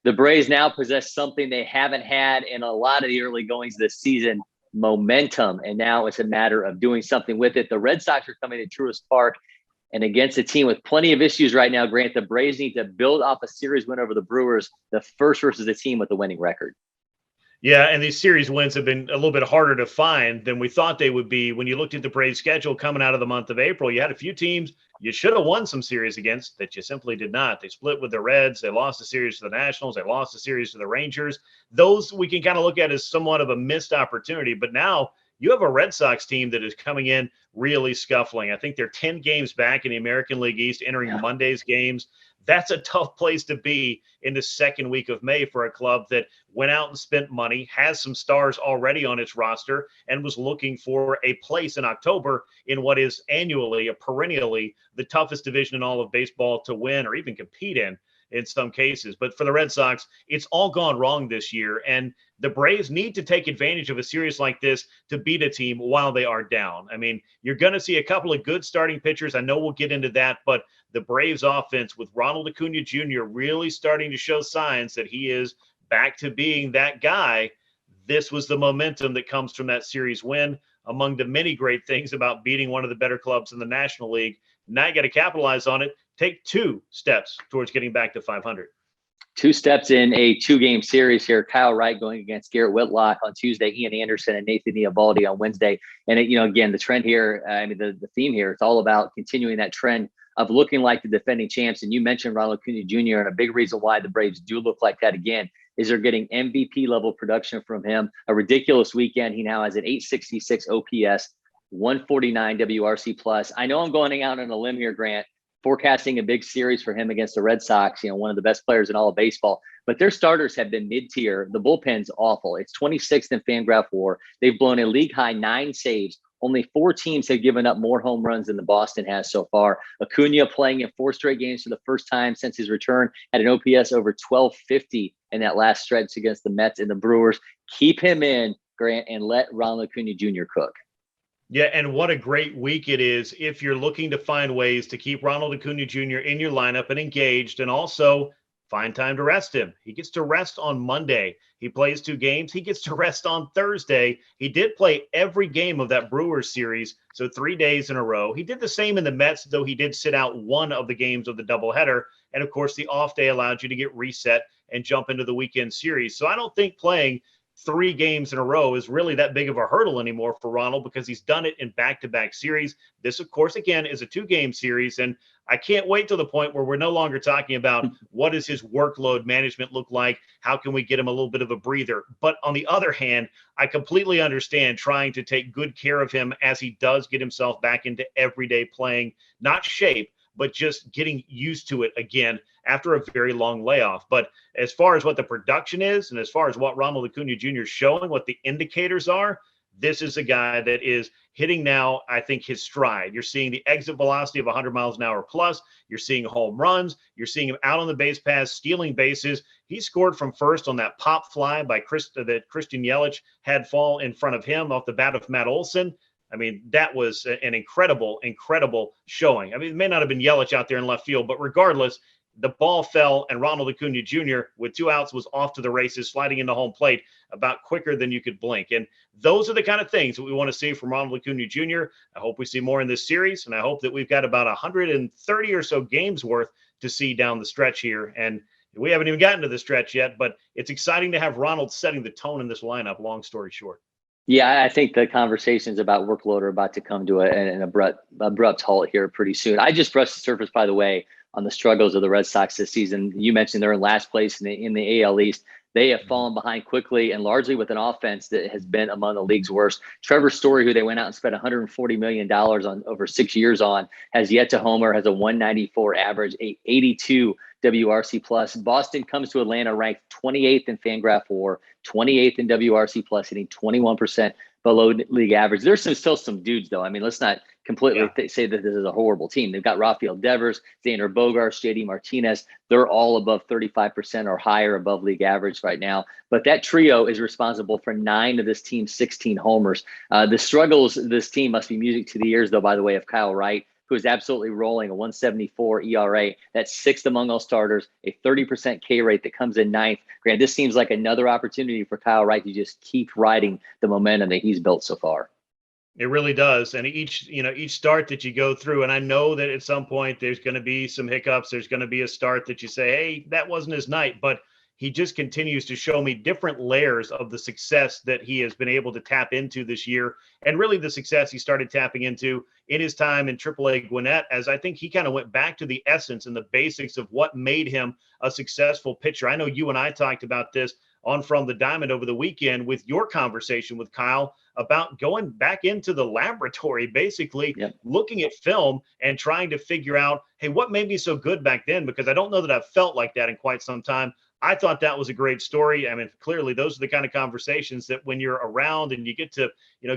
The Braves now possess something they haven't had in a lot of the early goings this season, momentum. And now it's a matter of doing something with it. The Red Sox are coming to Truist Park, and against a team with plenty of issues right now, Grant, the Braves need to build off a series win over the Brewers, the first versus a team with a winning record. Yeah, and these series wins have been a little bit harder to find than we thought they would be. When you looked at the Braves schedule coming out of the month of April, you had a few teams you should have won some series against that you simply did not. They split with the Reds. They lost a series to the Nationals. They lost a series to the Rangers. Those we can kind of look at as somewhat of a missed opportunity. But now you have a Red Sox team that is coming in really scuffling. I think they're 10 games back in the American League East, entering Monday's games. That's a tough place to be in the second week of May for a club that went out and spent money, has some stars already on its roster, and was looking for a place in October in what is annually, perennially, the toughest division in all of baseball to win or even compete in some cases. But for the Red Sox, it's all gone wrong this year. And the Braves need to take advantage of a series like this to beat a team while they are down. I mean, you're going to see a couple of good starting pitchers. I know we'll get into that, but the Braves offense with Ronald Acuña Jr. really starting to show signs that he is back to being that guy. This was the momentum that comes from that series win, among the many great things about beating one of the better clubs in the National League. Now you got to capitalize on it. Take 2 steps towards getting back to 500. 2 steps in a 2-game series here. Kyle Wright going against Garrett Whitlock on Tuesday, Ian Anderson and Nathan Eovaldi on Wednesday. And, again, the trend here, the theme here, it's all about continuing that trend of looking like the defending champs. And you mentioned Ronald Acuña Jr. And a big reason why the Braves do look like that again is they're getting MVP level production from him. A ridiculous weekend. He now has an 866 OPS, 149 WRC plus. I know I'm going out on a limb here, Grant, forecasting a big series for him against the Red Sox, one of the best players in all of baseball. But their starters have been mid-tier. The bullpen's awful. It's 26th in Fangraph WAR. They've blown a league-high 9 saves. Only 4 teams have given up more home runs than the Boston has so far. Acuna playing in 4 straight games for the first time since his return at an OPS over 1250 in that last stretch against the Mets and the Brewers. Keep him in, Grant, and let Ronald Acuña Jr. cook. Yeah, and what a great week it is if you're looking to find ways to keep Ronald Acuña Jr. in your lineup and engaged, and also find time to rest him. He gets to rest on Monday. He plays 2 games. He gets to rest on Thursday. He did play every game of that Brewers series, so 3 days in a row. He did the same in the Mets, though he did sit out one of the games of the doubleheader. And, of course, the off day allowed you to get reset and jump into the weekend series. So I don't think playing 3 games in a row is really that big of a hurdle anymore for Ronald because he's done it in back-to-back series. This, of course, again, is a 2-game series, and I can't wait to the point where we're no longer talking about what does his workload management look like, how can we get him a little bit of a breather. But on the other hand, I completely understand trying to take good care of him as he does get himself back into everyday playing, not shape, but just getting used to it again after a very long layoff. But as far as what the production is, and as far as what Ronald Acuña Jr. is showing, what the indicators are, this is a guy that is hitting now, I think, his stride. You're seeing the exit velocity of 100 miles an hour plus. You're seeing home runs. You're seeing him out on the base paths, stealing bases. He scored from first on that pop fly by that Christian Yelich had fall in front of him off the bat of Matt Olson. I mean, that was an incredible, incredible showing. I mean, it may not have been Yelich out there in left field, but regardless, the ball fell, and Ronald Acuña Jr., with 2 outs, was off to the races, sliding into home plate about quicker than you could blink. And those are the kind of things that we want to see from Ronald Acuña Jr. I hope we see more in this series, and I hope that we've got about 130 or so games worth to see down the stretch here. And we haven't even gotten to the stretch yet, but it's exciting to have Ronald setting the tone in this lineup, long story short. Yeah, I think the conversations about workload are about to come to an abrupt halt here pretty soon. I just brushed the surface, by the way, on the struggles of the Red Sox this season. You mentioned they're in last place in the AL East. They have fallen behind quickly and largely with an offense that has been among the league's worst. Trevor Story, who they went out and spent $140 million on over 6 years on, has yet to homer, has a 194 average, a 82 WRC plus. Boston comes to Atlanta ranked 28th in Fangraph WAR, 28th in WRC plus, hitting 21% below league average. There's still some dudes, though. I mean, let's not completely say that this is a horrible team. They've got Rafael Devers, Xander Bogaerts, JD Martinez. They're all above 35% or higher above league average right now. But that trio is responsible for 9 of this team's 16 homers. The struggles of this team must be music to the ears, though, by the way, of Kyle Wright, who is absolutely rolling, a 174 ERA. That's sixth among all starters, a 30% K rate that comes in ninth. Grant, this seems like another opportunity for Kyle Wright to just keep riding the momentum that he's built so far. It really does. And each start that you go through, and I know that at some point there's going to be some hiccups. There's going to be a start that you say, hey, that wasn't his night, but he just continues to show me different layers of the success that he has been able to tap into this year. And really the success he started tapping into in his time in AAA Gwinnett, as I think he kind of went back to the essence and the basics of what made him a successful pitcher. I know you and I talked about this on From the Diamond over the weekend with your conversation with Kyle about going back into the laboratory, basically looking at film and trying to figure out, hey, what made me so good back then? Because I don't know that I've felt like that in quite some time. I thought that was a great story. I mean, clearly those are the kind of conversations that when you're around and you get to,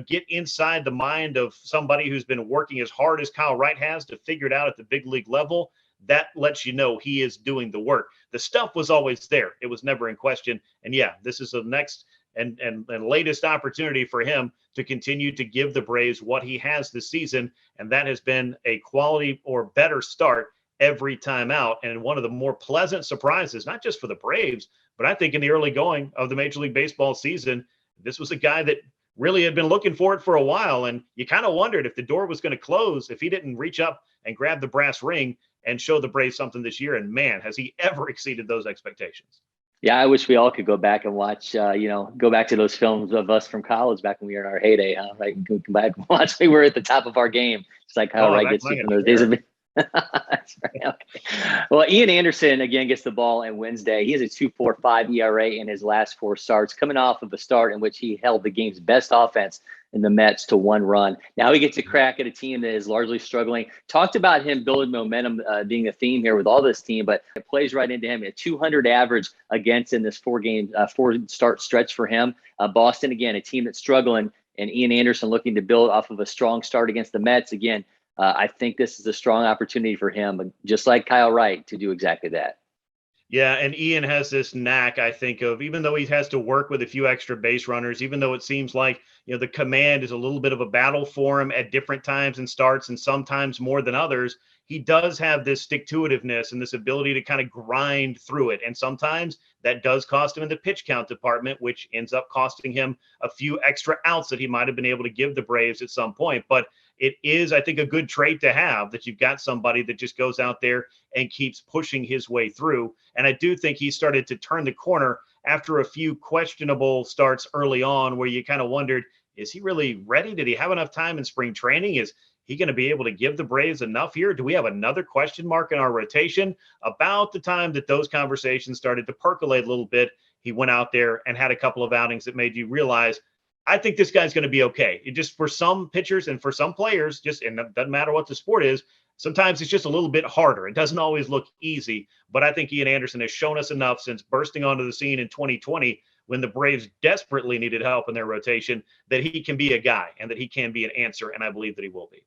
get inside the mind of somebody who's been working as hard as Kyle Wright has to figure it out at the big league level, that lets you know he is doing the work. The stuff was always there. It was never in question. And yeah, this is the next and latest opportunity for him to continue to give the Braves what he has this season. And that has been a quality or better start every time out. And one of the more pleasant surprises, not just for the Braves, but I think in the early going of the Major League Baseball season, this was a guy that really had been looking for it for a while. And you kind of wondered if the door was going to close, if he didn't reach up and grab the brass ring and show the Braves something this year. And man, has he ever exceeded those expectations. Yeah, I wish we all could go back and watch, go back to those films of us from college back when we were in our heyday, huh? Right? Go back and watch. We were at the top of our game. It's like how Wright gets you from those days of That's right. Okay. Well, Ian Anderson again gets the ball on Wednesday. He has a 2.45 ERA in his last four starts, coming off of a start in which he held the game's best offense in the Mets to one run. Now he gets a crack at a team that is largely struggling. Talked about him building momentum being a theme here with all this team, but it plays right into him. A 200 average against in this four start stretch for him. Boston, again, a team that's struggling, and Ian Anderson looking to build off of a strong start against the Mets. Again, I think this is a strong opportunity for him, just like Kyle Wright, to do exactly that. Yeah, and Ian has this knack, I think, of even though he has to work with a few extra base runners, even though it seems like, the command is a little bit of a battle for him at different times and starts and sometimes more than others, he does have this stick-to-itiveness and this ability to kind of grind through it. And sometimes that does cost him in the pitch count department, which ends up costing him a few extra outs that he might have been able to give the Braves at some point. But it is, I think, a good trait to have that you've got somebody that just goes out there and keeps pushing his way through. And I do think he started to turn the corner after a few questionable starts early on where you kind of wondered, is he really ready? Did he have enough time in spring training? Is he going to be able to give the Braves enough here? Do we have another question mark in our rotation? About the time that those conversations started to percolate a little bit, he went out there and had a couple of outings that made you realize, I think this guy's going to be okay. It just, for some pitchers and for some players, and it doesn't matter what the sport is, sometimes it's just a little bit harder. It doesn't always look easy, but I think Ian Anderson has shown us enough since bursting onto the scene in 2020 when the Braves desperately needed help in their rotation that he can be a guy and that he can be an answer, and I believe that he will be.